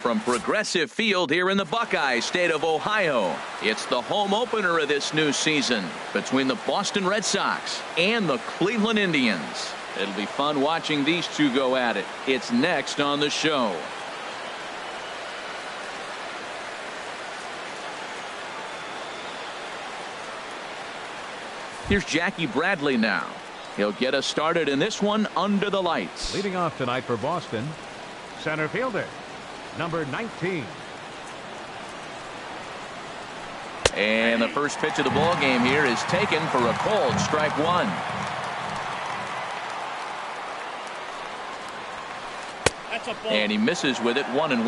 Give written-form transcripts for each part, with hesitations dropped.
from Progressive Field here in the Buckeye State of Ohio. It's the home opener of this new season between the Boston Red Sox and the Cleveland Indians. It'll be fun watching these two go at it. It's next on the show. Here's Jackie Bradley now. He'll get us started in this one under the lights. Leading off tonight for Boston, center fielder, number 19. And the first pitch of the ball game here is taken for a cold strike one. And he misses with it 1-1.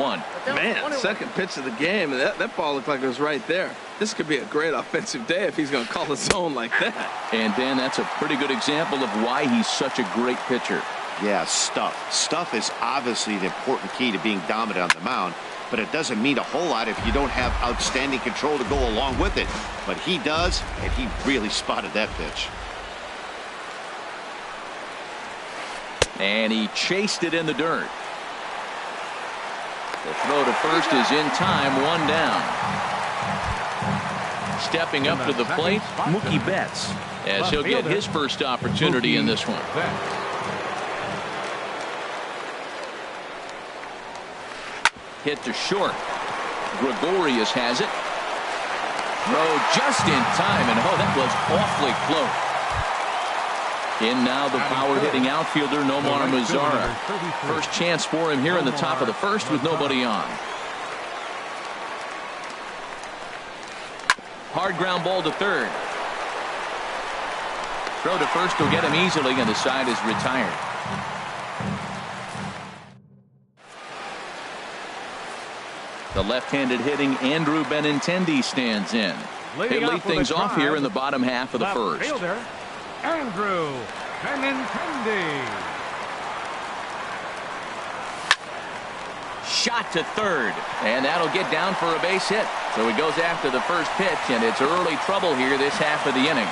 Man, second pitch of the game, and that ball looked like it was right there. This could be a great offensive day if he's going to call a zone like that. And Dan, that's a pretty good example of why he's such a great pitcher. Yeah, stuff. Stuff is obviously the important key to being dominant on the mound, but it doesn't mean a whole lot if you don't have outstanding control to go along with it. But he does, and he really spotted that pitch. And he chased it in the dirt. The throw to first is in time, one down. Stepping up to the plate, Mookie Betts, as he'll get his first opportunity in this one. Hit to short. Gregorius has it. Throw just in time, and oh, that was awfully close. In now the power-hitting outfielder Nomar Mazara. First chance for him here in the top of the first with nobody on. Hard ground ball to third. Throw to first will get him easily, and the side is retired. The left-handed hitting Andrew Benintendi stands in. He'll lead things off here in the bottom half of the first. Andrew Benintendi. Shot to third, and that'll get down for a base hit. So he goes after the first pitch, and it's early trouble here this half of the inning.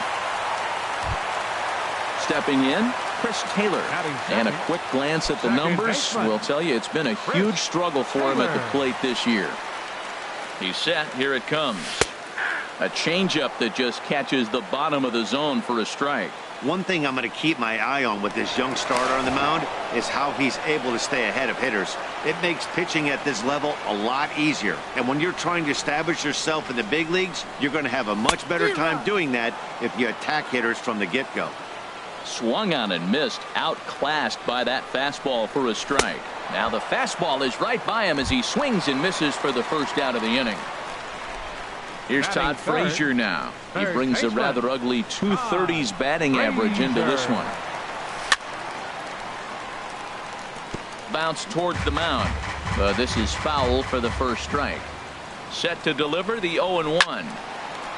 Stepping in, Chris Taylor. And a quick glance at the numbers will tell you it's been a huge struggle for him at the plate this year. He's set. Here it comes. A changeup that just catches the bottom of the zone for a strike. One thing I'm going to keep my eye on with this young starter on the mound is how he's able to stay ahead of hitters. It makes pitching at this level a lot easier. And when you're trying to establish yourself in the big leagues, you're going to have a much better time doing that if you attack hitters from the get-go. Swung on and missed, outclassed by that fastball for a strike. Now the fastball is right by him as he swings and misses for the first out of the inning. Here's Todd Frazier now. He brings a rather ugly 230s batting average into this one. Bounce towards the mound. This is foul for the first strike. Set to deliver the 0-1.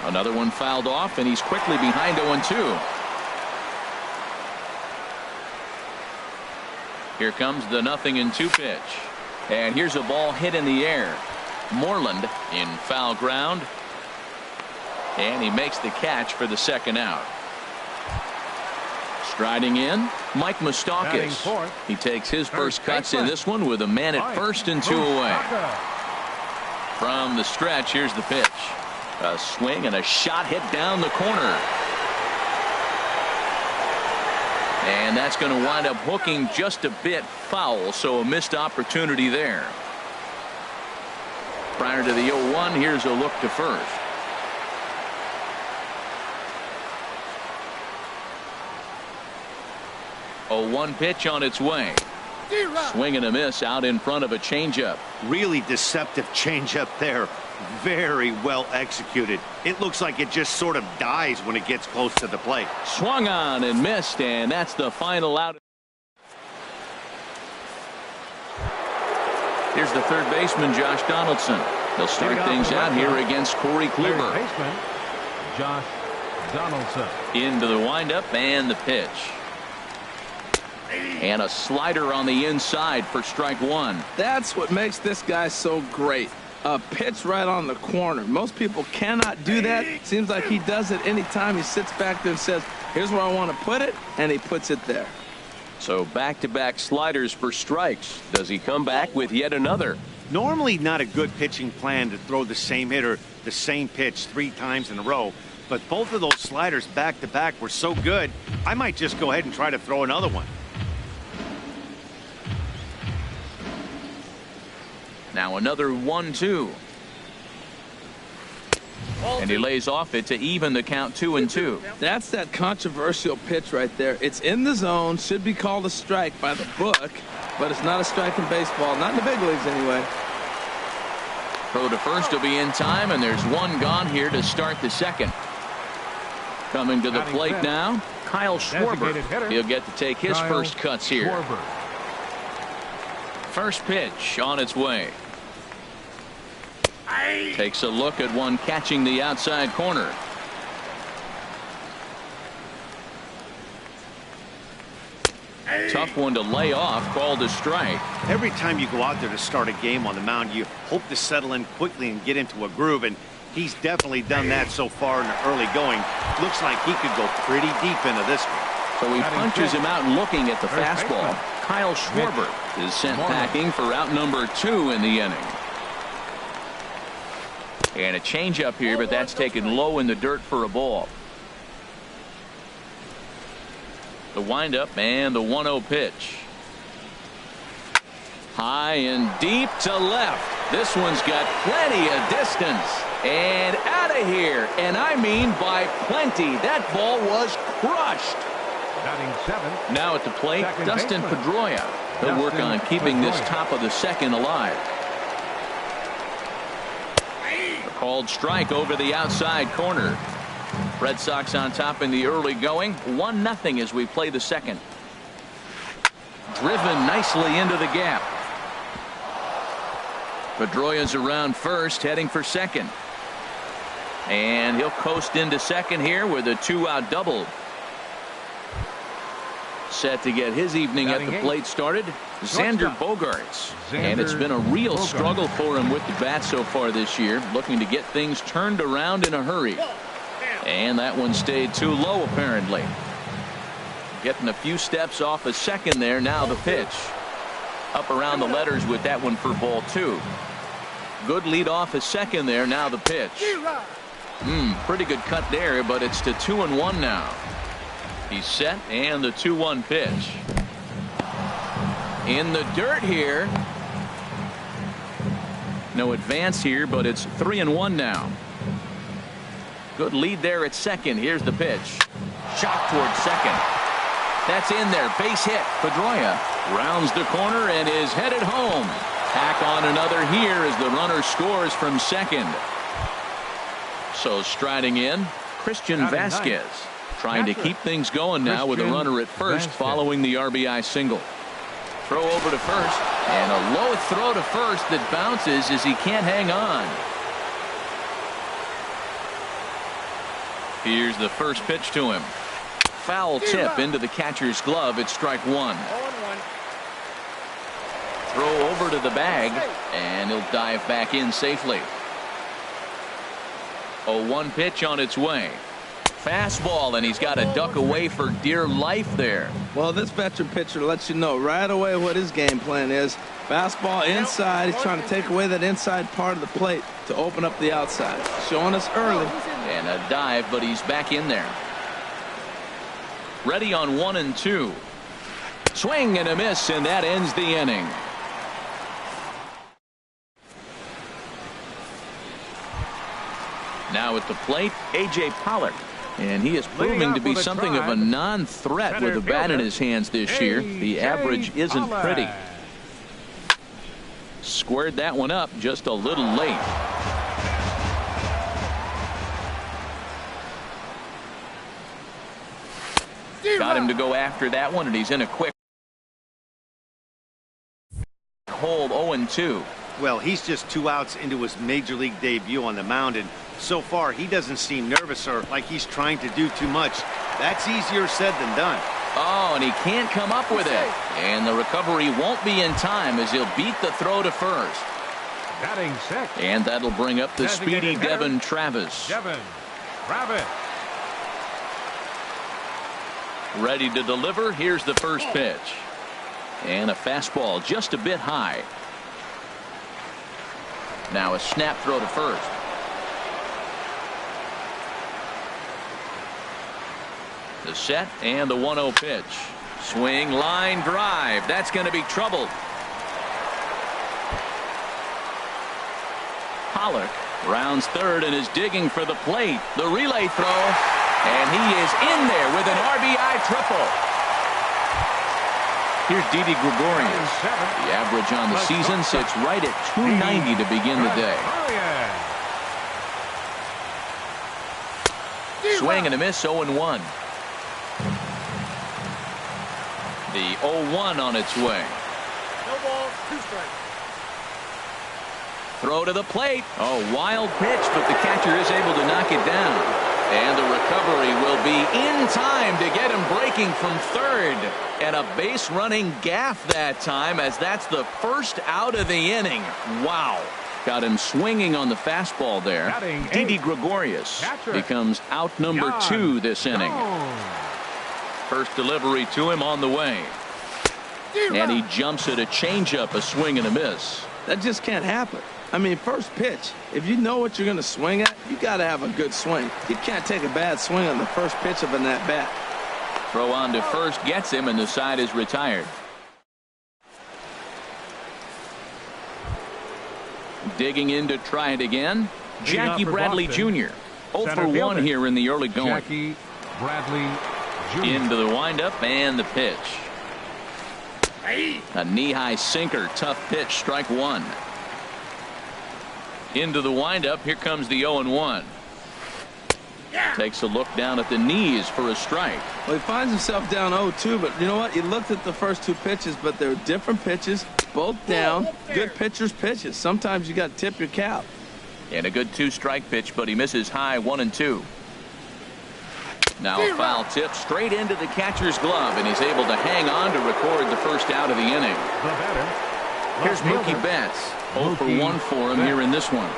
Another one fouled off, and he's quickly behind 0-2. Here comes the 0-2 pitch. And here's a ball hit in the air. Moreland in foul ground. And he makes the catch for the second out. Striding in, Mike Moustakas. He takes his first cuts in this one with a man at first and 2 away. From the stretch, here's the pitch. A swing and a shot hit down the corner. And that's going to wind up hooking just a bit foul, so a missed opportunity there. Prior to the 0-1, here's a look to first. 0-1 pitch on its way. Swing and a miss out in front of a changeup. Really deceptive changeup there. Very well executed. It looks like it just sort of dies when it gets close to the plate. Swung on and missed, and that's the final out. Here's the third baseman, Josh Donaldson. They'll start things out here against Corey Kluber. Josh Donaldson. Into the windup and the pitch. And a slider on the inside for strike one. That's what makes this guy so great. A pitch right on the corner. Most people cannot do that. Seems like he does it anytime he sits back there and says, here's where I want to put it, and he puts it there. So back-to-back sliders for strikes. Does he come back with yet another? Normally not a good pitching plan to throw the same hitter the same pitch 3 times in a row, but both of those sliders back-to-back were so good, I might just go ahead and try to throw another one. Now another 1-2. And he lays off it to even the count 2-2. That's that controversial pitch right there. It's in the zone, should be called a strike by the book, but it's not a strike in baseball, not in the big leagues anyway. Throw to first will be in time, and there's one gone here to start the second. Coming to the plate now, Kyle Schwarber. He'll get to take his first cuts here. First pitch on its way. Takes a look at one catching the outside corner. Tough one to lay off, called a strike. Every time you go out there to start a game on the mound, you hope to settle in quickly and get into a groove, and he's definitely done that so far in the early going. Looks like he could go pretty deep into this one. So he punches him out looking at the fastball. Kyle Schwarber is sent packing for out number 2 in the inning. And a changeup here, but that's taken low in the dirt for a ball. The windup and the 1-0 pitch. High and deep to left. This one's got plenty of distance. And out of here. And I mean by plenty. That ball was crushed. Now at the plate, Dustin Pedroia. He'll work on keeping this top of the second alive. A called strike over the outside corner. Red Sox on top in the early going. 1-0 as we play the second. Driven nicely into the gap. Pedroia's around first, heading for second. And he'll coast into second here with a 2-out double. Set to get his evening at the plate started, Xander Bogaerts. And it's been a real struggle for him with the bat so far this year, looking to get things turned around in a hurry. And that one stayed too low, apparently. Getting a few steps off a second there. Now the pitch. Up around the letters with that one for ball 2. Good lead off a second there. Now the pitch. Pretty good cut there, but it's to 2-1 now. He's set, and the 2-1 pitch. In the dirt here. No advance here, but it's 3-1 now. Good lead there at second. Here's the pitch. Shot towards second. That's in there. Base hit. Pedroia rounds the corner and is headed home. Tack on another here as the runner scores from second. So striding in, Christian Vasquez. Trying to keep things going now with a runner at first following the RBI single. Throw over to first, and a low throw to first that bounces as he can't hang on. Here's the first pitch to him. Foul tip into the catcher's glove. It's strike 1. Throw over to the bag, and he'll dive back in safely. 0-1 pitch on its way. Fastball, and he's got to duck away for dear life there. Well, this veteran pitcher lets you know right away what his game plan is. Fastball inside. He's trying to take away that inside part of the plate to open up the outside. Showing us early. And a dive, but he's back in there. Ready on 1-2. Swing and a miss, and that ends the inning. Now at the plate, A.J. Pollard. And he is proving to be something of a non-threat with a bat in his hands this year. The average isn't pretty. Squared that one up just a little late. Got him to go after that one, and he's in a quick hold. 0-2. Well, he's just 2 outs into his major league debut on the mound, and so far he doesn't seem nervous or like he's trying to do too much. That's easier said than done. Oh, and he can't come up with it. And the recovery won't be in time as he'll beat the throw to first. Batting six. And that'll bring up the speedy Devin Travis. Ready to deliver. Here's the first pitch. And a fastball just a bit high. Now a snap throw to first. The set and the 1-0 pitch. Swing, line drive. That's going to be trouble. Pollock rounds third and is digging for the plate. The relay throw, and he is in there with an RBI triple. Here's Didi Gregorius. The average on the season sits right at 290 to begin the day. Swing and a miss, 0-1. The 0-1 on its way. No ball, 2 strikes. Throw to the plate. Oh, wild pitch, but the catcher is able to knock it down. And the recovery will be in time to get him breaking from third. And a base running gaff that time, as that's the first out of the inning. Wow. Got him swinging on the fastball there. Didi Gregorius becomes out number 2 this inning. First delivery to him on the way. And he jumps at a changeup, a swing and a miss. That just can't happen. I mean, first pitch, if you know what you're going to swing at, you got to have a good swing. You can't take a bad swing on the first pitch of an at-bat. Throw on to first gets him, and the side is retired. Digging in to try it again. Jackie Bradley Jr. 0 for 1 here in the early going. Jackie Bradley Jr. Into the windup and the pitch. A knee-high sinker, tough pitch, strike 1. Into the windup, here comes the 0-1. Takes a look down at the knees for a strike. Well, he finds himself down 0-2, but you know what? He looked at the first 2 pitches, but they're different pitches, both down. Good pitchers' pitches. Sometimes you got to tip your cap. And a good 2-strike pitch, but he misses high 1-2. Now a foul tip straight into the catcher's glove, and he's able to hang on to record the first out of the inning. The batter. Here's Mookie Betts. 0 for 1 for him here in this one.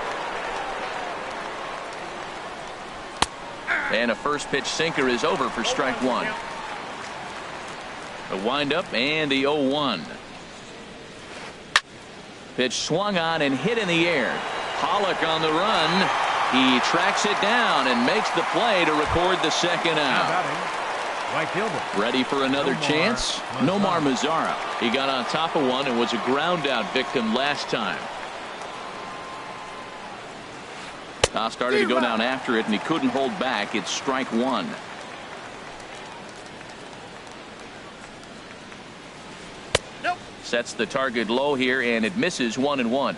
And a first pitch sinker is over for strike 1. The windup and the 0-1. Pitch swung on and hit in the air. Pollock on the run. He tracks it down and makes the play to record the second out. Right fielder. Ready for another chance? Nomar Mazara. He got on top of one and was a ground out victim last time. Started to go down after it, and he couldn't hold back. It's strike 1. Sets the target low here, and it misses 1-1.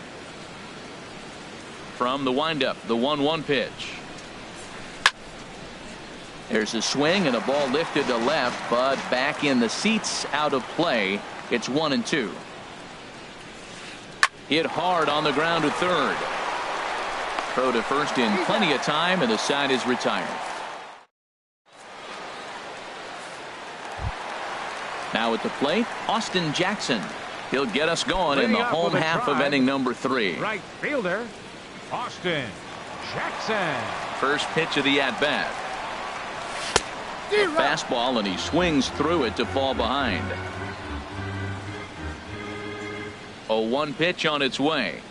From the windup, the 1-1 pitch. There's a swing and a ball lifted to left, but back in the seats, out of play. It's 1-2. Hit hard on the ground to third. Throw to first in plenty of time, and the side is retired. Now at the plate, Austin Jackson. He'll get us going in the home half of inning number 3. Right fielder, Austin Jackson. First pitch of the at-bat. Fastball, and he swings through it to fall behind. 0-1 pitch on its way.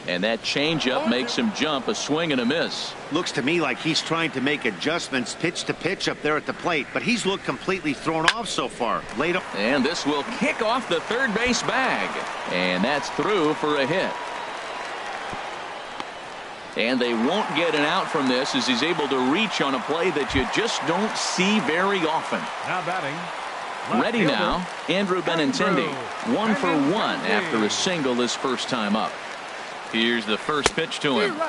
And that changeup makes him jump, a swing and a miss. Looks to me like he's trying to make adjustments pitch to pitch up there at the plate, but he's looked completely thrown off so far. And this will kick off the third base bag. And that's through for a hit. And they won't get an out from this, as he's able to reach on a play that you just don't see very often. Now batting. Ready now, Andrew Benintendi. 1 for 1 after a single his first time up. Here's the first pitch to him.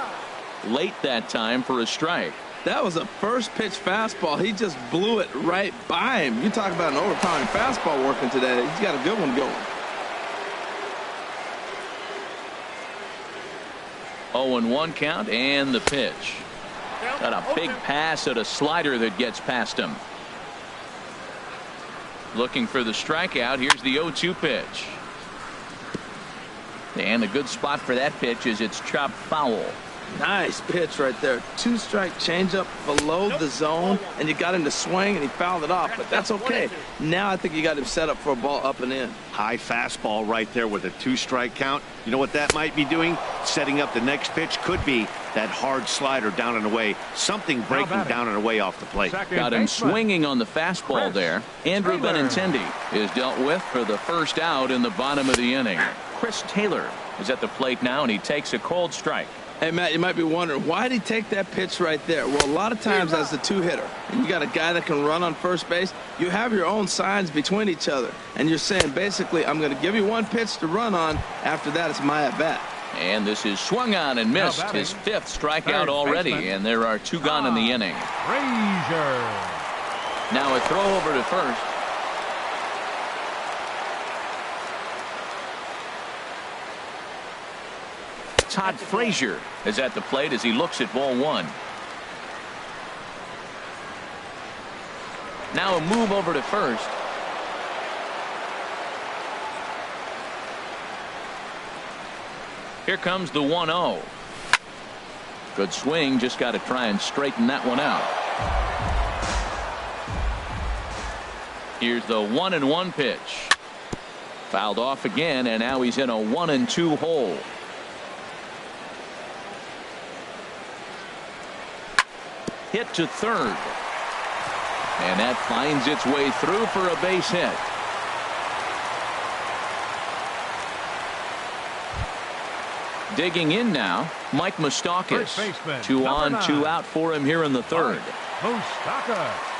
Late that time for a strike. That was a first pitch fastball. He just blew it right by him. You talk about an overpowering fastball working today. He's got a good one going. 0-1 count and the pitch. Got a big pass at a slider that gets past him. Looking for the strikeout. Here's the 0-2 pitch. And a good spot for that pitch is it's chopped foul. Nice pitch right there. Two-strike changeup below the zone, and you got him to swing, and he fouled it off, but that's okay. Now I think you got him set up for a ball up and in. High fastball right there with a 2-strike count. You know what that might be doing? Setting up the next pitch. Could be that hard slider down and away. Something breaking down and away off the plate. Got him swinging on the fastball there. Andrew Benintendi is dealt with for the first out in the bottom of the inning. Chris Taylor is at the plate now, and he takes a cold strike. Hey, Matt, you might be wondering, why did he take that pitch right there? Well, a lot of times as the two-hitter, and you got a guy that can run on first base, you have your own signs between each other. And you're saying, basically, I'm going to give you one pitch to run on. After that, it's my at-bat. And this is swung on and missed. His 5th strikeout already, and there are 2 gone in the inning. Frazier. Now a throw over to first. Todd Frazier is at the plate as he looks at ball 1. Now a move over to first. Here comes the 1-0. Good swing, just got to try and straighten that one out. Here's the 1-1 pitch. Fouled off again, and now he's in a 1-2 hole. Hit to third. And that finds its way through for a base hit. Digging in now, Mike Moustakas. 2 on, 2 out for him here in the 3rd. Moustakas.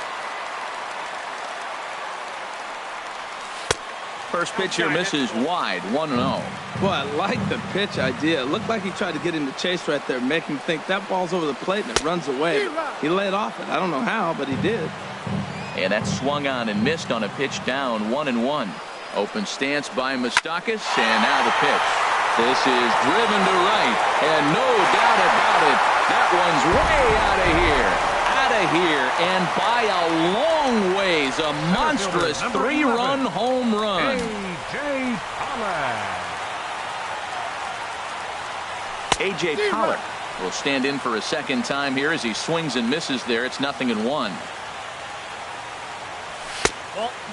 First pitch here misses wide, 1-0. Boy, I like the pitch idea. It looked like he tried to get him to chase right there, make him think that ball's over the plate and it runs away. He laid off it. I don't know how, but he did. And that swung on and missed on a pitch down, 1-1. Open stance by Moustakas, and now the pitch. This is driven to right, and no doubt about it, that one's way out of here. Out of here, and by a long ways, a monstrous 3-run home run. A.J. Pollard. A.J. Pollard will stand in for a second time here as he swings and misses there. It's 0-1.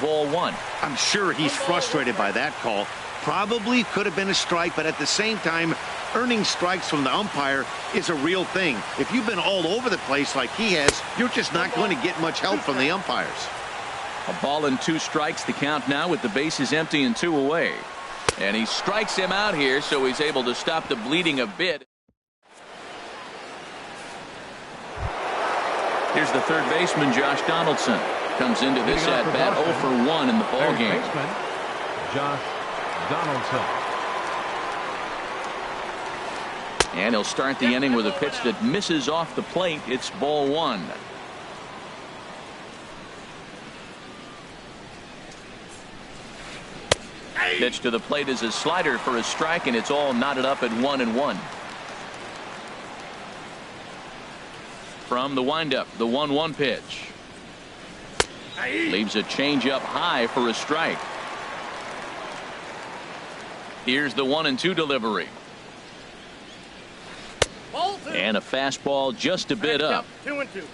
Ball 1. I'm sure he's frustrated by that call. Probably could have been a strike, but at the same time, earning strikes from the umpire is a real thing. If you've been all over the place like he has, you're just not going to get much help from the umpires. A ball and 2 strikes, the count now with the bases empty and 2 away. And he strikes him out here, so he's able to stop the bleeding a bit. Here's the third baseman, Josh Donaldson. Comes into this at-bat 0 for 1 in the ballgame. Josh Donaldson. And he'll start the inning with a pitch that misses off the plate. It's ball 1. Pitch to the plate is a slider for a strike, and it's all knotted up at 1-1. From the windup, the 1-1 pitch. Leaves a changeup high for a strike. Here's the 1-2 delivery. And a fastball just a bit up. 2-2.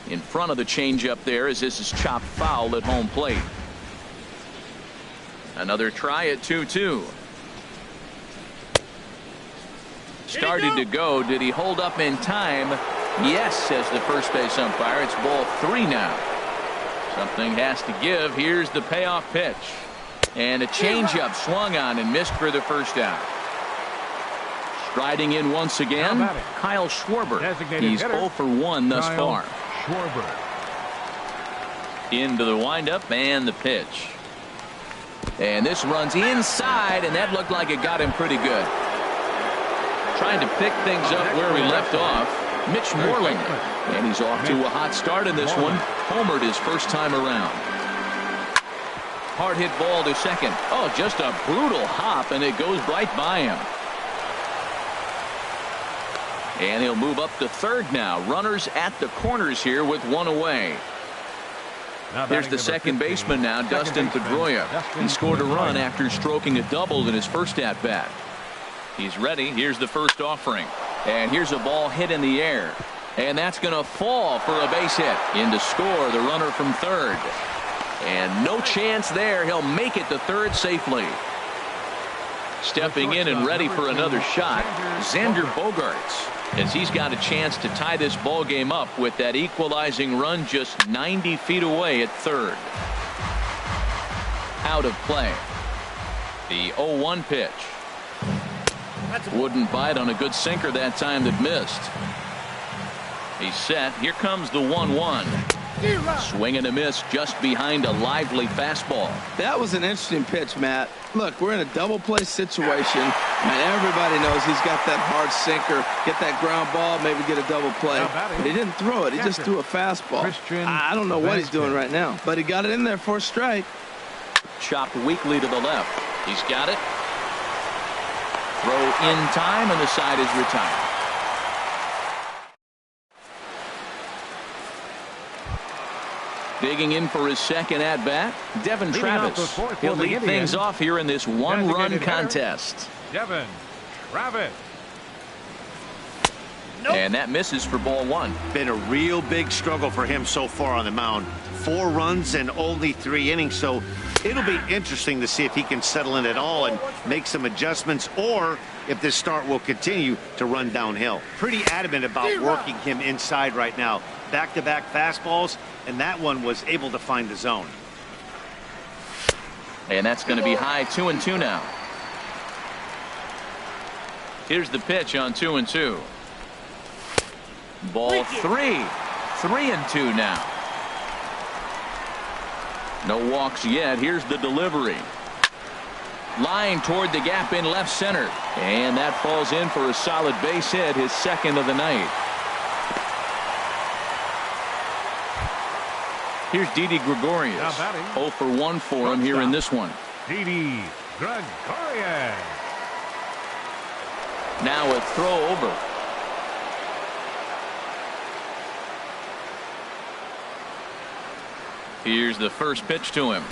In front of the changeup there as this is chopped foul at home plate. Another try at 2-2. Started to go. Did he hold up in time? Yes, says the first base umpire. It's ball 3 now. Something has to give. Here's the payoff pitch. And a changeup swung on and missed for the first out. Striding in once again, Kyle Schwarber. He's 0 for 1 thus far. Schwarber. Into the windup and the pitch. And this runs inside, and that looked like it got him pretty good. Trying to pick things up where we left off. Mitch Moreland. And he's off to a hot start in this one. Homered his first time around. Hard hit ball to second. Oh, just a brutal hop, and it goes right by him. And he'll move up to third now. Runners at the corners here with 1 away. Here's the second baseman now, Dustin Pedroia. He scored a run after stroking a double in his first at-bat. He's ready. Here's the first offering. And here's a ball hit in the air. And that's going to fall for a base hit. In to score, the runner from third. And no chance there. He'll make it to third safely. Stepping in and ready for another shot, Xander Bogaerts, as he's got a chance to tie this ball game up with that equalizing run just 90 feet away at third. Out of play. The 0-1 pitch. Wouldn't bite on a good sinker that time that missed. He's set. Here comes the 1-1. Swing and a miss just behind a lively fastball. That was an interesting pitch, Matt. Look, we're in a double play situation, and everybody knows he's got that hard sinker. Get that ground ball, maybe get a double play. But he didn't throw it. He just threw a fastball. I don't know what he's doing right now, but he got it in there for a strike. Chopped weakly to the left. He's got it. Throw in time, and the side is retired. Digging in for his second at-bat, Devin Travis. He'll lead things off here in this one-run contest. Devin Travis. And that misses for ball one. Been a real big struggle for him so far on the mound. 4 runs and only 3 innings, so it'll be interesting to see if he can settle in at all and make some adjustments, or if this start will continue to run downhill. Pretty adamant about working him inside right now. Back-to-back fastballs, and that one was able to find the zone. And that's going to be high. 2-2 now. Here's the pitch on 2-2. Ball 3. 3-2 now. No walks yet. Here's the delivery. Line toward the gap in left center. And that falls in for a solid base hit, his second of the night. Here's Didi Gregorius. 0 for 1 for him here in this one. Didi Gregorius. Now a throw over. Here's the first pitch to him.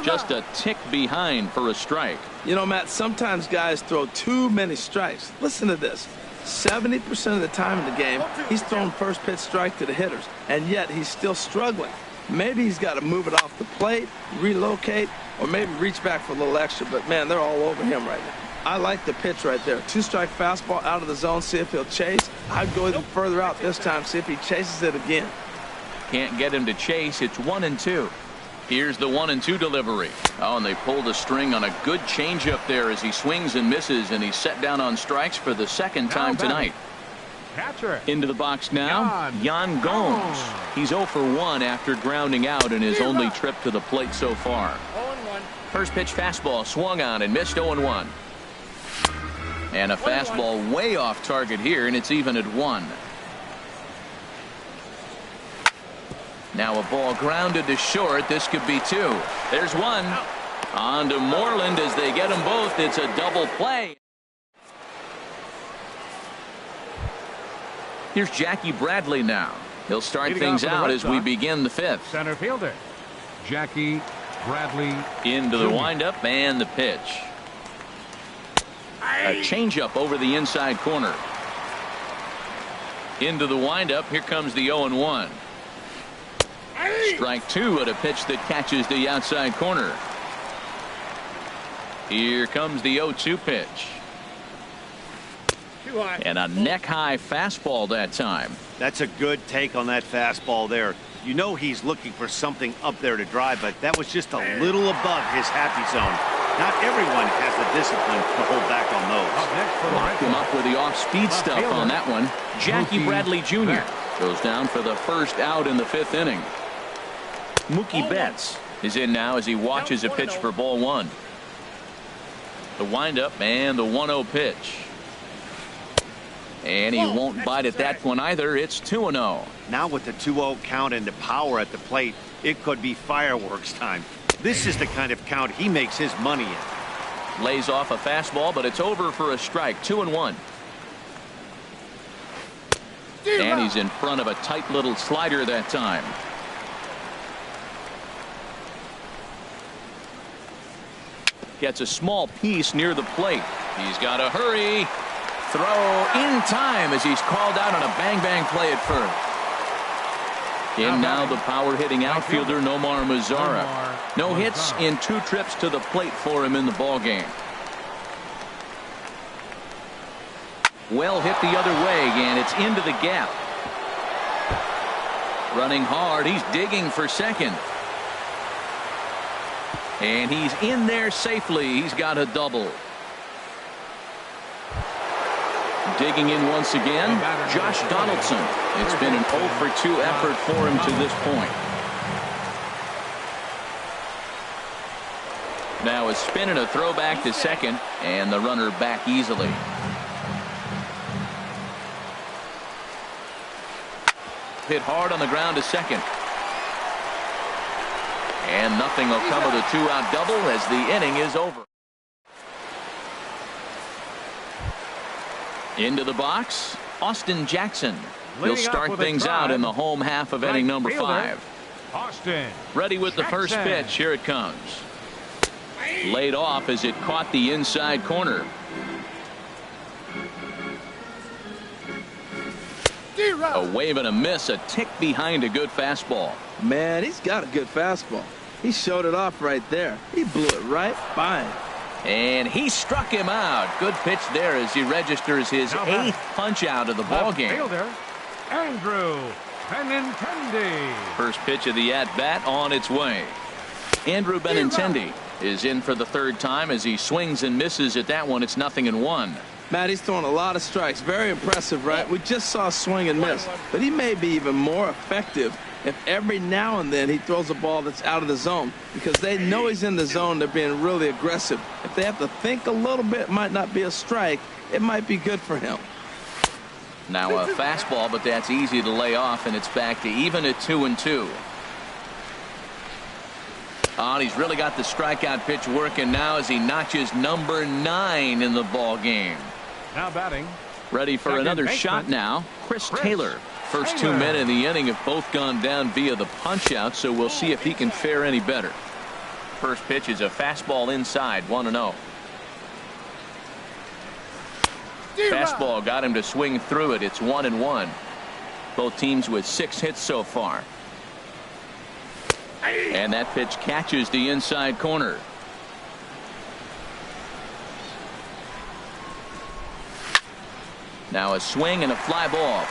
Just a tick behind for a strike. You know, Matt, sometimes guys throw too many strikes. Listen to this. 70% of the time in the game, he's throwing first pitch strike to the hitters, and yet he's still struggling. Maybe he's got to move it off the plate, relocate, or maybe reach back for a little extra, but man, they're all over him right now. I like the pitch right there. 2-strike fastball out of the zone, see if he'll chase. I'd go even further out this time, see if he chases it again. Can't get him to chase. It's 1-2. Here's the 1-2 delivery. Oh, and they pulled a string on a good changeup there as he swings and misses, and he's set down on strikes for the second time tonight. Catcher. Into the box now, Yan Gomes. He's 0 for 1 after grounding out in his only trip to the plate so far. 0-1. First pitch fastball swung on and missed. 0-1. And a fastball way off target here, and it's even at 1. Now a ball grounded to short. This could be 2. There's 1. On to Moreland as they get them both. It's a double play. Here's Jackie Bradley now. He'll start things out as we begin the 5th. Center fielder Jackie Bradley. Into the windup and the pitch. A changeup over the inside corner. Into the windup. Here comes the 0-1. Strike 2 at a pitch that catches the outside corner. Here comes the 0-2 pitch. Too high. And a neck-high fastball that time. That's a good take on that fastball there. You know he's looking for something up there to drive, but that was just a little above his happy zone. Not everyone has the discipline to hold back on those. Locked him up with the off-speed stuff on that one. Jackie Bradley Jr. goes down for the first out in the 5th inning. Mookie Betts is in now as he watches a pitch for ball 1. The windup and the 1-0 pitch. And he won't bite at that one either. It's 2-0. Now with the 2-0 count and the power at the plate, it could be fireworks time. This is the kind of count he makes his money in. Lays off a fastball, but it's over for a strike. 2-1. And he's in front of a tight little slider that time. Gets a small piece near the plate. He's got to hurry. Throw in time as he's called out on a bang-bang play at first. In now the power-hitting outfielder Nomar Mazara. No hits in 2 trips to the plate for him in the ballgame. Well hit the other way, and it's into the gap. Running hard, he's digging for second. And he's in there safely. He's got a double. Digging in once again, Josh Donaldson. It's been an 0 for 2 effort for him to this point. Now a spin and a throw back to second, and the runner back easily. Hit hard on the ground to second. And nothing will come of the 2-out double as the inning is over. Into the box, Austin Jackson. He'll start things out in the home half of inning number 5. Austin. Ready with the first pitch. Here it comes. Laid off as it caught the inside corner. A wave and a miss, a tick behind a good fastball. Man, he's got a good fastball. He showed it off right there. He blew it right by him. And he struck him out. Good pitch there as he registers his 8th punch out of the ball game. Fielder, Andrew Benintendi. First pitch of the at-bat on its way. Andrew Benintendi is in for the 3rd time as he swings and misses at that one. It's 0-1. Matt, he's throwing a lot of strikes. Very impressive, right? We just saw a swing and miss, but he may be even more effective if every now and then he throws a ball that's out of the zone, because they know he's in the zone. They're being really aggressive. If they have to think a little bit, it might not be a strike. It might be good for him. Now a fastball, but that's easy to lay off, and it's back to even at 2-2. Oh, and he's really got the strikeout pitch working now as he notches number 9 in the ball game. Now batting. Ready for another shot now. Chris Taylor. First 2 men in the inning have both gone down via the punch out, so we'll see if he can fare any better. First pitch is a fastball inside, 1-0. Fastball got him to swing through it. It's 1-1. Both teams with 6 hits so far. And that pitch catches the inside corner. Now a swing and a fly ball.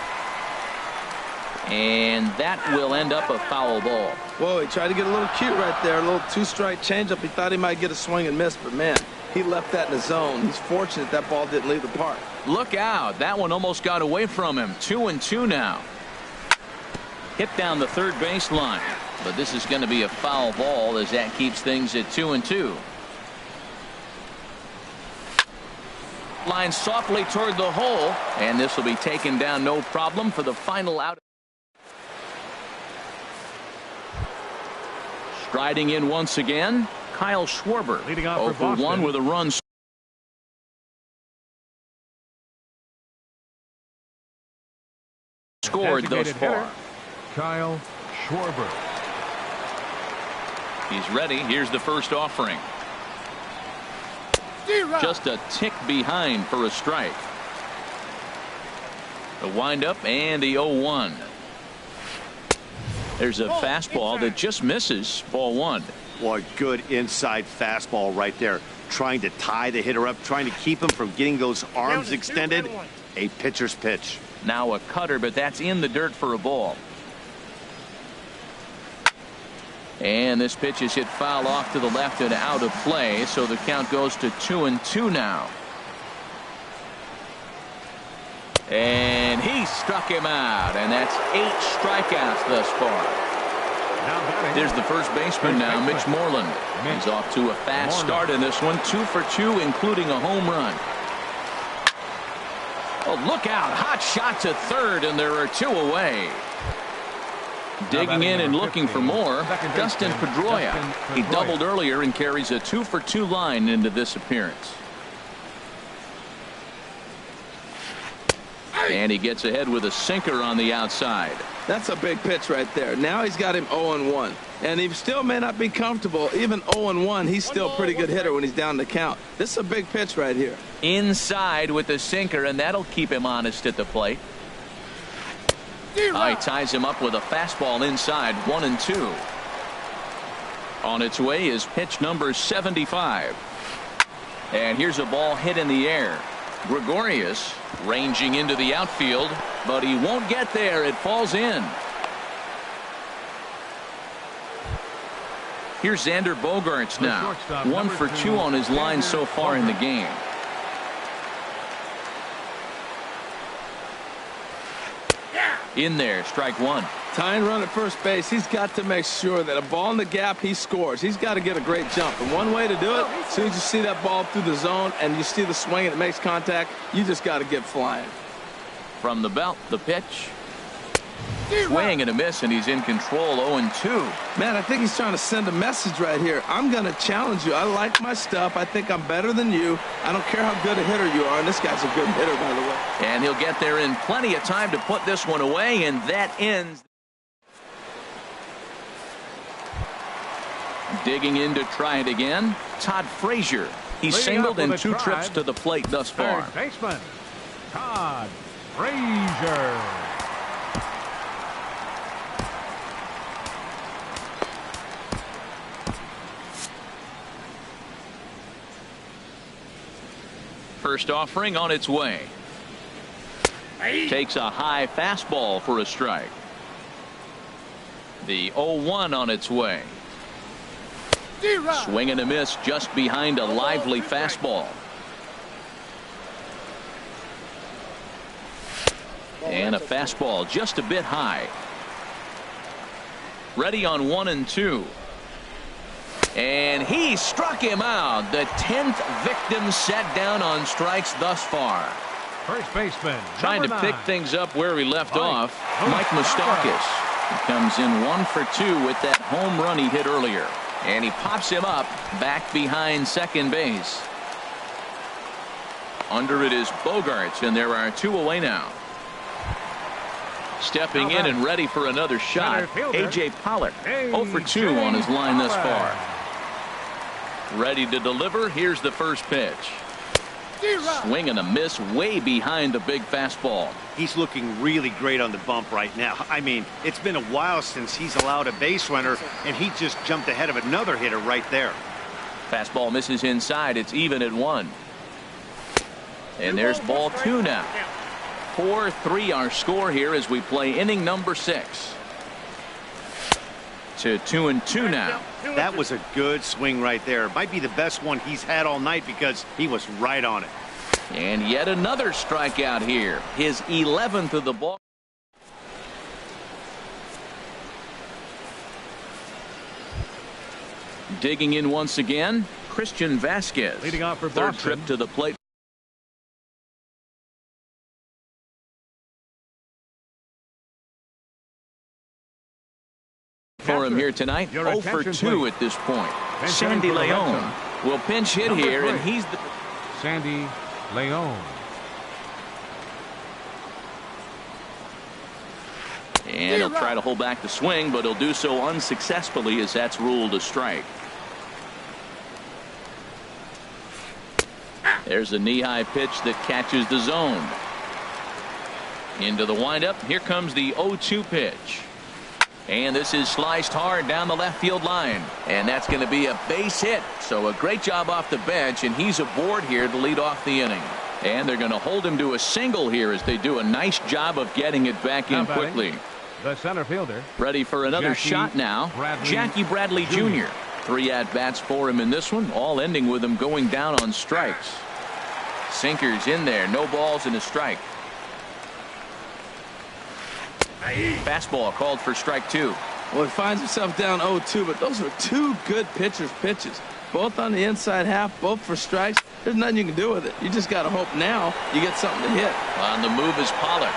And that will end up a foul ball. Whoa, he tried to get a little cute right there. A little 2-strike changeup. He thought he might get a swing and miss, but man, he left that in the zone. He's fortunate that ball didn't leave the park. Look out. That one almost got away from him. 2-2 now. Hit down the third baseline. But this is going to be a foul ball as that keeps things at 2-2. Line softly toward the hole, and this will be taken down no problem for the final out. Striding in once again, Kyle Schwarber. Leading off 0 for 1 with a run. Scored thus far. Kyle Schwarber. He's ready. Here's the first offering. Just a tick behind for a strike. The windup and the 0-1. There's a fastball that just misses. Ball 1. Boy, good inside fastball right there. Trying to tie the hitter up, trying to keep him from getting those arms extended. A pitcher's pitch. Now a cutter, but that's in the dirt for a ball. And this pitch is hit foul off to the left and out of play, so the count goes to 2-2 now. And he struck him out, and that's 8 strikeouts thus far. There's the first baseman now, Mitch Moreland. He's off to a fast start in this one, 2 for 2, including a home run. Oh, look out, hot shot to third, and there are 2 away. Digging in and looking for more, Dustin Pedroia. He doubled earlier and carries a 2 for 2 line into this appearance. And he gets ahead with a sinker on the outside. That's a big pitch right there. Now he's got him 0-1. And he still may not be comfortable. Even 0-1, he's still a pretty good hitter when he's down the count. This is a big pitch right here. Inside with the sinker, and that'll keep him honest at the plate. He ties him up with a fastball inside, 1-2. On its way is pitch number 75. And here's a ball hit in the air. Gregorius ranging into the outfield, but he won't get there. It falls in. Here's Xander Bogaerts now. 1 for 2 on his line so far in the game. In there, strike one. Tying run at first base. He's got to make sure that a ball in the gap, he scores. He's got to get a great jump. And one way to do it, as soon as you see that ball through the zone and you see the swing and it makes contact, you just got to get flying. From the belt, the pitch. Swing and a miss, and he's in control, 0-2. Man, I think he's trying to send a message right here. I'm going to challenge you. I like my stuff. I think I'm better than you. I don't care how good a hitter you are, and this guy's a good hitter, by the way. And he'll get there in plenty of time to put this one away, and that ends. Digging in to try it again, Todd Frazier. He's singled in 2 trips to the plate thus far. Third baseman, Todd Frazier. First offering on its way. Takes a high fastball for a strike. The 0-1 on its way. Swing and a miss just behind a lively fastball. And a fastball just a bit high. Ready on 1-2. And he struck him out. The 10th victim set down on strikes thus far. First baseman, trying to pick things up where we left off. Mike Moustakas. He comes in 1 for 2 with that home run he hit earlier. And he pops him up back behind second base. Under it is Bogaerts, and there are 2 away now. Stepping in and ready for another shot, A.J. Pollock. 0 for 2 on his line thus far. Ready to deliver. Here's the first pitch. Swing and a miss way behind the big fastball. He's looking really great on the bump right now. I mean, it's been a while since he's allowed a base runner, and he just jumped ahead of another hitter right there. Fastball misses inside. It's even at 1. And there's ball 2 now. 4-3 our score here as we play inning number 6. To 2-2 now. That was a good swing right there. Might be the best one he's had all night because he was right on it. And yet another strikeout here. His 11th of the ball. Digging in once again, Christian Vasquez. Leading off for Third Boston. trip to the plate. For him here tonight, 0 for 2 at this point. Sandy Leon will pinch hit here, and he's the Sandy Leon. And he'll try to hold back the swing, but he'll do so unsuccessfully as that's ruled a strike. There's a knee-high pitch that catches the zone. Into the windup. Here comes the 0-2 pitch. And this is sliced hard down the left field line. And that's going to be a base hit. So a great job off the bench, and he's aboard here to lead off the inning. And they're going to hold him to a single here as they do a nice job of getting it back in quickly. The center fielder. Ready for another shot now. Jackie Bradley Jr. 3 at-bats for him in this one, all ending with him going down on strikes. Sinkers in there, no balls and a strike. Fastball called for strike 2. Well, he finds himself down 0-2, but those are 2 good pitchers' pitches. Both on the inside half, both for strikes. There's nothing you can do with it. You just got to hope now you get something to hit. On the move is Pollock.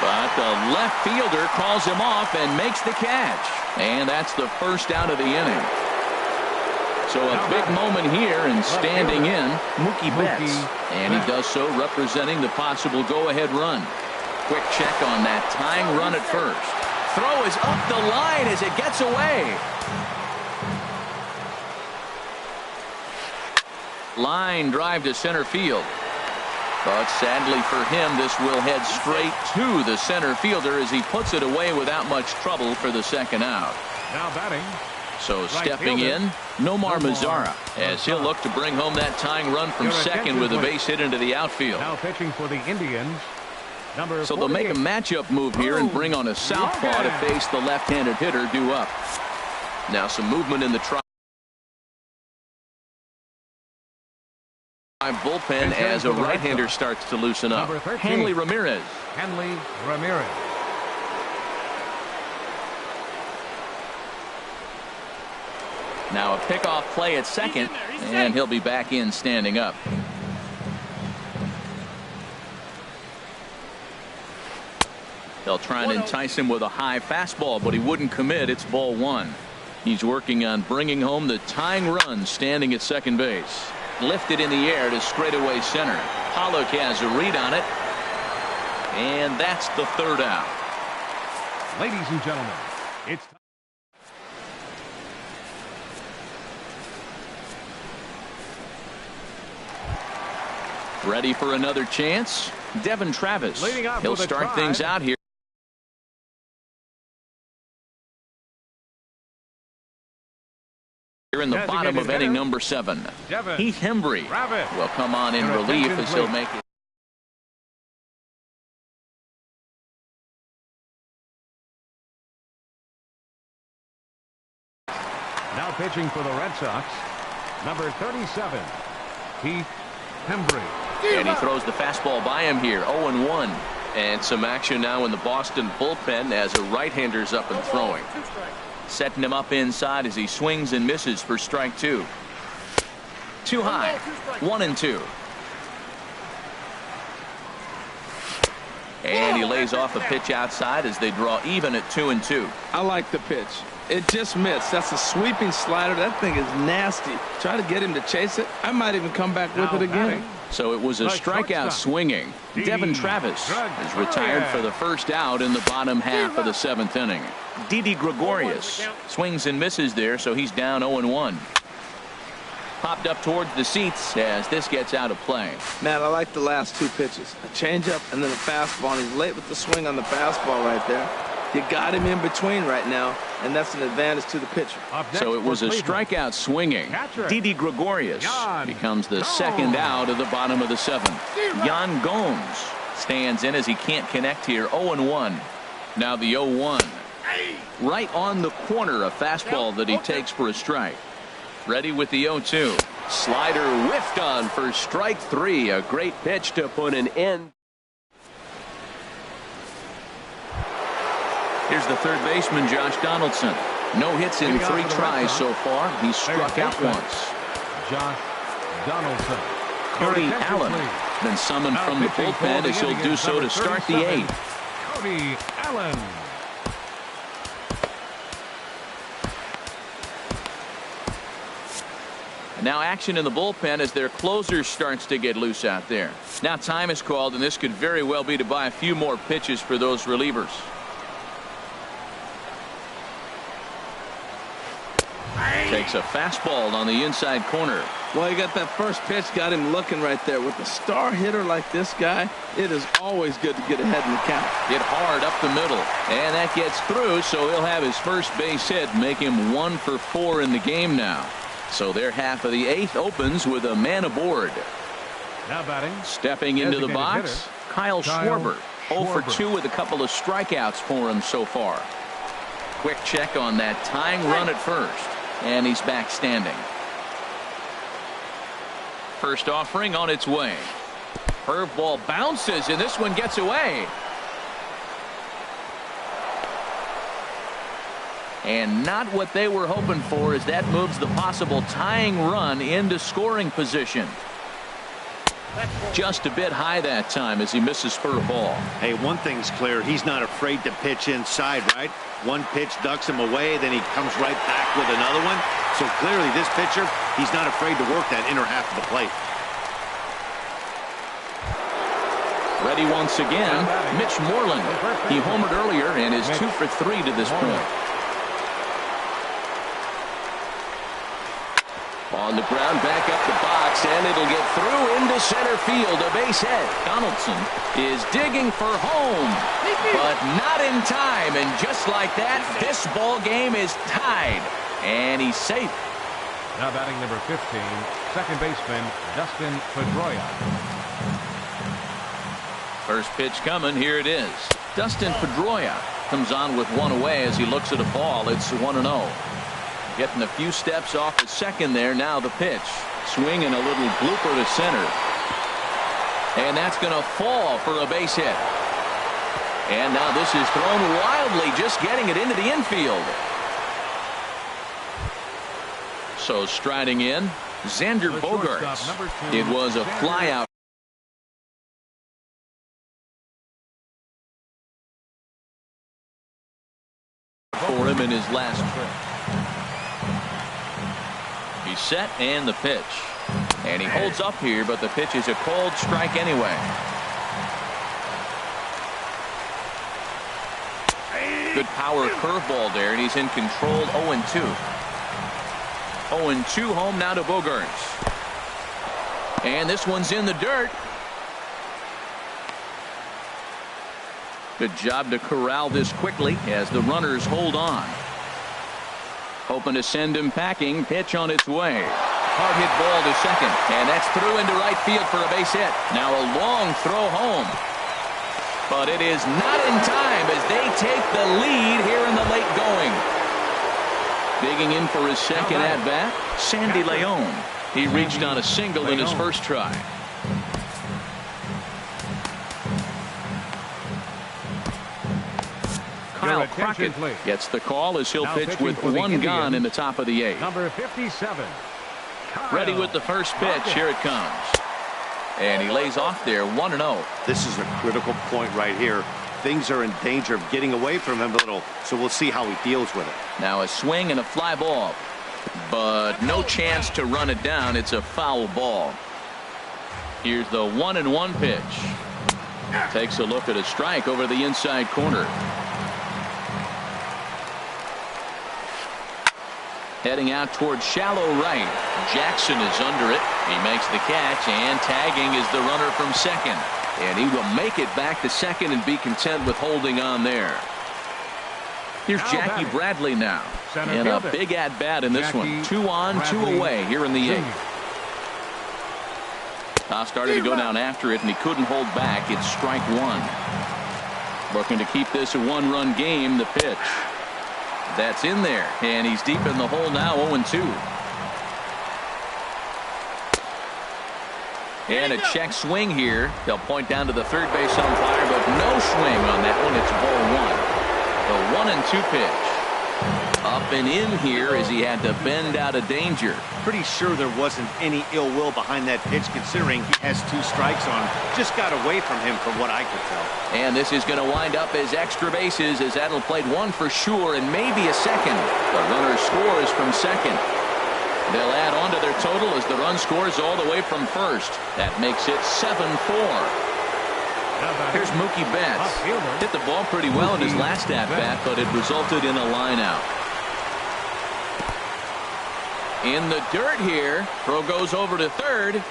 But the left fielder calls him off and makes the catch. And that's the first out of the inning. So a big moment here and standing in, Mookie Betts. And he does so representing the possible go-ahead run. Quick check on that tying run at first. Throw is up the line as it gets away. Line drive to center field. But sadly for him, this will head straight to the center fielder as he puts it away without much trouble for the second out. Now batting. So stepping in, Nomar Mazara, as he'll look to bring home that tying run from second with a base hit into the outfield. Now pitching for the Indians. Number so they'll make a matchup move here and bring on a southpaw to face the left-handed hitter due up. Now some movement in the bullpen as a right-hander starts to loosen up. Hanley Ramirez. Hanley Ramirez. Now a pickoff play at second, and he'll be back in standing up. They'll try and entice him with a high fastball, but he wouldn't commit. It's ball one. He's working on bringing home the tying run standing at second base. Lifted in the air to straightaway center. Pollock has a read on it. And that's the third out. Ladies and gentlemen, it's time. Ready for another chance? Devin Travis. He'll start things out here. Here in the bottom of inning number 7. Heath Hembry will come on in relief as he'll make it. Now pitching for the Red Sox, number 37, Heath Hembry. And he throws the fastball by him here, 0-1. And some action now in the Boston bullpen as a right-hander's up and throwing. Setting him up inside as he swings and misses for strike 2. Too high. 1-2. And he lays off a pitch outside as they draw even at 2-2. I like the pitch. It just missed. That's a sweeping slider. That thing is nasty. Try to get him to chase it. I might even come back with it again. So it was a strikeout swinging. Devin Travis is retired for the first out in the bottom half of the 7th inning. Didi Gregorius swings and misses there, so he's down 0-1. Popped up towards the seats as this gets out of play. Man, I like the last 2 pitches. A changeup and then a fastball. And he's late with the swing on the fastball right there. You got him in between right now, and that's an advantage to the pitcher. So it was a strikeout swinging. Didi Gregorius becomes the second out of the bottom of the 7th. Yan Gomes stands in as he can't connect here. 0-1. Now the 0-1. Right on the corner, a fastball that he takes for a strike. Ready with the 0-2. Slider whiffed on for strike 3. A great pitch to put an end. Here's the third baseman, Josh Donaldson. No hits in 3 tries so far. He's struck out once. Josh Donaldson. Cody Allen been summoned from the bullpen as he'll do so to start the 8th. Cody Allen. And now action in the bullpen as their closer starts to get loose out there. Now time is called, and this could very well be to buy a few more pitches for those relievers. Takes a fastball on the inside corner. Well, he got that first pitch, got him looking right there. With a star hitter like this guy, it is always good to get ahead in the count. Hit hard up the middle, and that gets through, so he'll have his first base hit, make him 1 for 4 in the game now. So their half of the 8th opens with a man aboard. Now batting. Stepping into the box, Kyle Schwarber. 0 for 2 with a couple of strikeouts for him so far. Quick check on that tying run at first. And he's back standing. First offering on its way. Curveball bounces, and this one gets away. And not what they were hoping for, as that moves the possible tying run into scoring position. Just a bit high that time as he misses spur ball. Hey, one thing's clear. He's not afraid to pitch inside, right? One pitch ducks him away, then he comes right back with another one. So clearly this pitcher, he's not afraid to work that inner half of the plate. Ready once again, Mitch Moreland. He homered earlier and is 2 for 3 to this point. On the ground, back up the box, and it'll get through into center field. A base hit. Donaldson is digging for home, but not in time. And just like that, this ball game is tied, and he's safe. Now batting number 15, second baseman Dustin Pedroia. First pitch coming. Here it is. Dustin Pedroia comes on with one away as he looks at a ball. It's 1-0. Getting a few steps off at second there. Now the pitch. Swinging a little blooper to center. And that's going to fall for a base hit. And now this is thrown wildly, just getting it into the infield. So striding in, Xander Bogaerts. It was a flyout for him in his last trip. He's set, and the pitch. And he holds up here, but the pitch is a cold strike anyway. Good power curveball there, and he's in control. 0-2. 0-2 home now to Bogaerts. And this one's in the dirt. Good job to corral this quickly as the runners hold on. Hoping to send him packing. Pitch on its way. Hard hit ball to second. And that's through into right field for a base hit. Now a long throw home. But it is not in time as they take the lead here in the late going. Digging in for his second at bat, Sandy Leon. He reached on a single in his first try. Kyle Crockett gets the call as he'll pitch with one gone in the top of the 8th. Number 57. Ready with the first pitch. Here it comes. And he lays off there. 1-0. This is a critical point right here. Things are in danger of getting away from him a little, so we'll see how he deals with it. Now a swing and a fly ball, but no chance to run it down. It's a foul ball. Here's the 1-1 pitch. Takes a look at a strike over the inside corner. Heading out towards shallow right. Jackson is under it. He makes the catch, and tagging is the runner from second. And he will make it back to second and be content with holding on there. Here's Jackie Bradley now. And a big at-bat in this one. 2 on, 2 away here in the 8th. Started to go down after it, and he couldn't hold back. It's strike 1. Looking to keep this a 1-run game. The pitch. That's in there, and he's deep in the hole now. 0-2. And a check swing here. They'll point down to the third base umpire, but no swing on that one. It's ball 1. The 1-2 pitch. Up and in here as he had to bend out of danger. Pretty sure there wasn't any ill will behind that pitch, considering he has 2 strikes on him. Just got away from him from what I could tell. And this is going to wind up as extra bases as that'll play 1 for sure and maybe a second. The runner scores from second. They'll add on to their total as the run scores all the way from first. That makes it 7-4. Here's Mookie Betts. Hit the ball pretty well in his last at-bat, but it resulted in a line-out. In the dirt here. Throw goes over to third.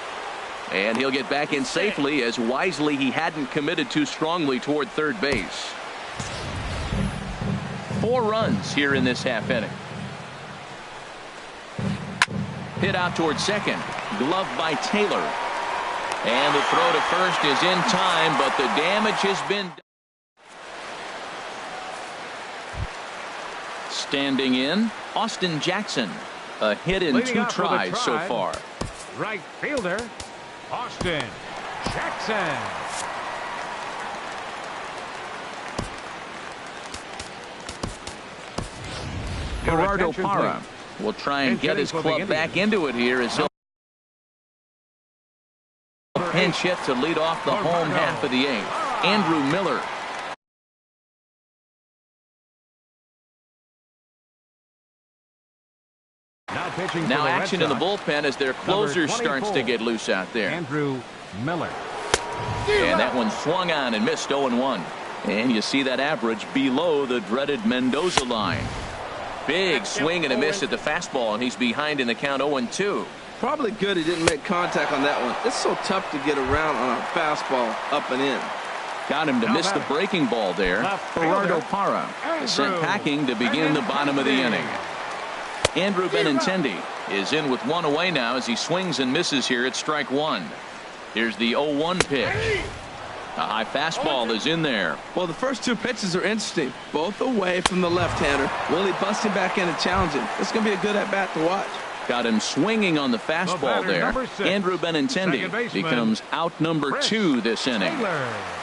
And he'll get back in safely as wisely he hadn't committed too strongly toward third base. 4 runs here in this half inning. Hit out toward second. Gloved by Taylor. And the throw to first is in time, but the damage has been done. Standing in, Austin Jackson. A hit in 2 tries so far. Right fielder, Austin Jackson. Gerardo Parra will try and get his club back into it here as he'll A pinch hit to lead off the home half of the eighth. Andrew Miller. Now action in the bullpen as their closer starts to get loose out there. Andrew Miller. And that one swung on and missed 0-1. And you see that average below the dreaded Mendoza line. Big swing and a miss at the fastball, and he's behind in the count 0-2. Probably good he didn't make contact on that one. It's so tough to get around on a fastball up and in. Got him to miss the breaking ball there. Gerardo Parra is sent packing to begin the bottom of the inning. Andrew Benintendi is in with one away now as he swings and misses here at strike one. Here's the 0-1 pitch. A high fastball is in there. Well, the first two pitches are interesting. Both away from the left-hander. Will he bust him back in and challenge him? It's going to be a good at-bat to watch. Got him swinging on the fastball there. Andrew Benintendi becomes out number 2 this inning.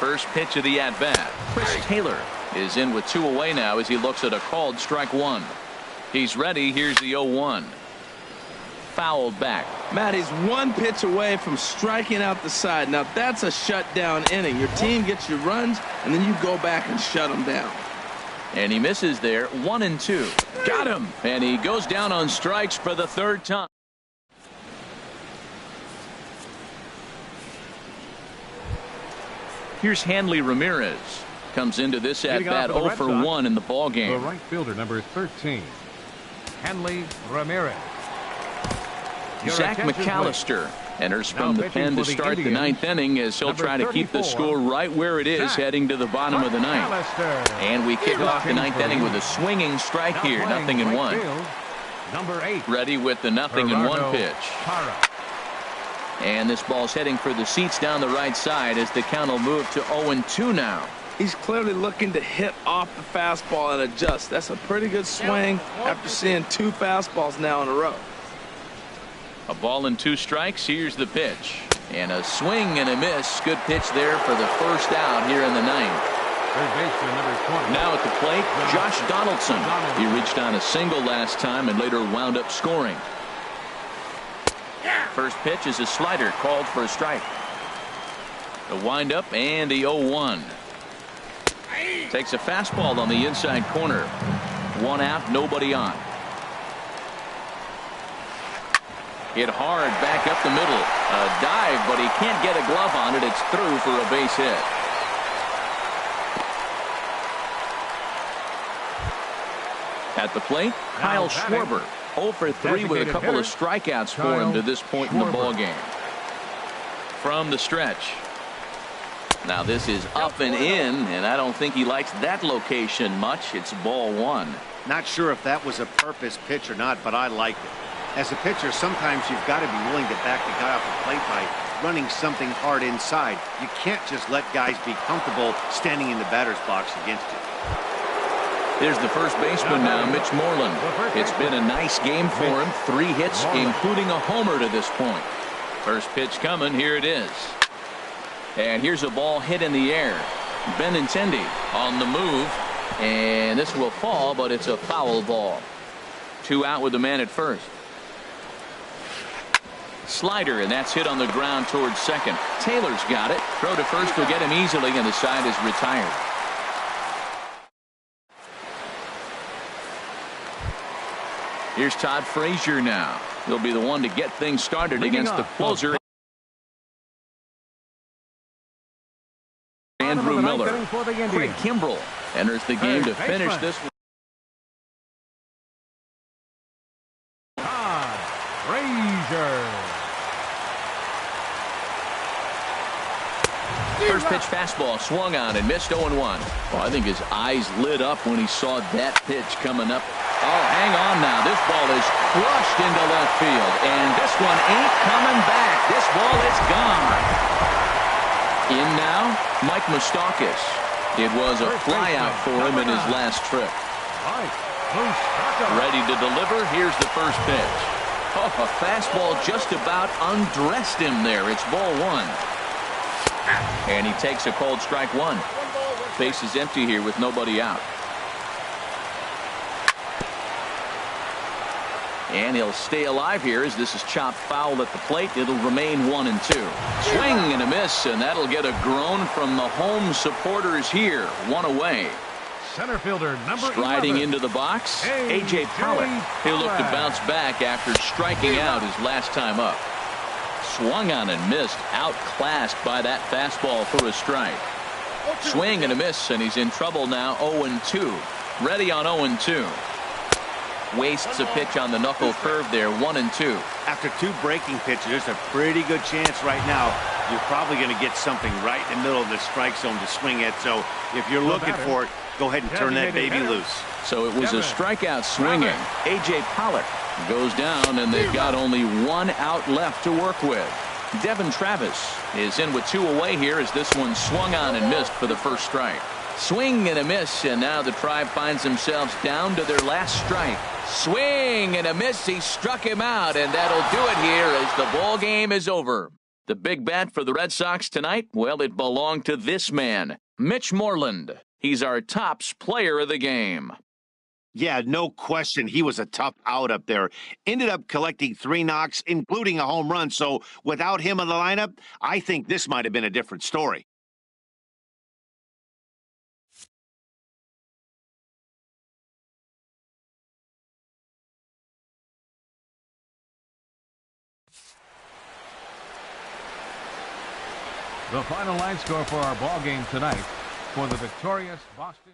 First pitch of the at-bat. Chris Taylor is in with 2 away now as he looks at a called strike one. He's ready. Here's the 0-1. Fouled back. Matt, he's one pitch away from striking out the side. Now that's a shutdown inning. Your team gets your runs and then you go back and shut them down. And he misses there. 1-2. Got him. And he goes down on strikes for the third time. Here's Hanley Ramirez. Comes into this at bat 0 for 1 in the ball game. The right fielder, number 13, Hanley Ramirez. Zach McAllister enters from the pen to start the ninth inning as he'll try to keep the score right where it is heading to the bottom of the ninth. And we kick off the ninth inning with a swinging strike here. 0-1. Number 8. Ready with the 0-1 pitch. And this ball's heading for the seats down the right side as the count will move to 0-2 now. He's clearly looking to hit off the fastball and adjust. That's a pretty good swing after seeing 2 fastballs now in a row. A ball and 2 strikes. Here's the pitch. And a swing and a miss. Good pitch there for the first out here in the ninth. Now at the plate, Josh Donaldson. He reached on a single last time and later wound up scoring. First pitch is a slider called for a strike. The windup and the 0-1. Takes a fastball on the inside corner. 1 out, nobody on. Hit hard back up the middle. A dive, but he can't get a glove on it. It's through for a base hit. At the plate, Kyle Schwarber. 0 for 3 with a couple of strikeouts for him to this point in the ball game. From the stretch. Now this is up and in, and I don't think he likes that location much. It's ball 1. Not sure if that was a purpose pitch or not, but I liked it. As a pitcher, sometimes you've got to be willing to back the guy off the plate by running something hard inside. You can't just let guys be comfortable standing in the batter's box against you. Here's the first baseman now, Mitch Moreland. It's been a nice game for him. 3 hits, including a homer to this point. First pitch coming. Here it is. And here's a ball hit in the air. Benintendi on the move. And this will fall, but it's a foul ball. 2 out with the man at first. Slider, and that's hit on the ground towards second. Taylor's got it. Throw to first will get him easily, and the side is retired. Here's Todd Frazier now. He'll be the one to get things started against the closer. Andrew Miller. Craig Kimbrell enters the game to finish this one. First pitch fastball swung on and missed 0-1. Well, I think his eyes lit up when he saw that pitch coming up. Oh, hang on now. This ball is crushed into left field, and this one ain't coming back. This ball is gone. In now, Mike Moustakas. It was a flyout for him in his last trip. Ready to deliver. Here's the first pitch. Oh, a fastball just about undressed him there. It's ball 1. And he takes a cold strike 1. Base is empty here with nobody out. And he'll stay alive here as this is chopped foul at the plate. It'll remain 1-2. Swing and a miss, and that'll get a groan from the home supporters here. 1 away. Center fielder number Striding 11. into the box, A.J. Pollock. He'll look to Pollock. bounce back after striking out his last time up. Swung on and missed, outclassed by that fastball for a strike. Swing and a miss, and he's in trouble now. 0-2. Ready on 0-2. Wastes a pitch on the knuckle curve there. 1-2. After 2 breaking pitches, there's a pretty good chance right now you're probably going to get something right in the middle of the strike zone to swing at. So if you're looking for it, go ahead and turn that baby loose. So it was a strikeout swinging. A.J. Pollock goes down, and they've got only 1 out left to work with. Devin Travis is in with 2 away here as this one swung on and missed for the first strike. Swing and a miss, and now the Tribe finds themselves down to their last strike. Swing and a miss. He struck him out, and that'll do it here as the ball game is over. The big bat for the Red Sox tonight, well, it belonged to this man, Mitch Moreland. He's our tops player of the game. Yeah, no question. He was a tough out up there. Ended up collecting 3 knocks, including a home run. So without him in the lineup, I think this might have been a different story. The final line score for our ball game tonight for the victorious Boston.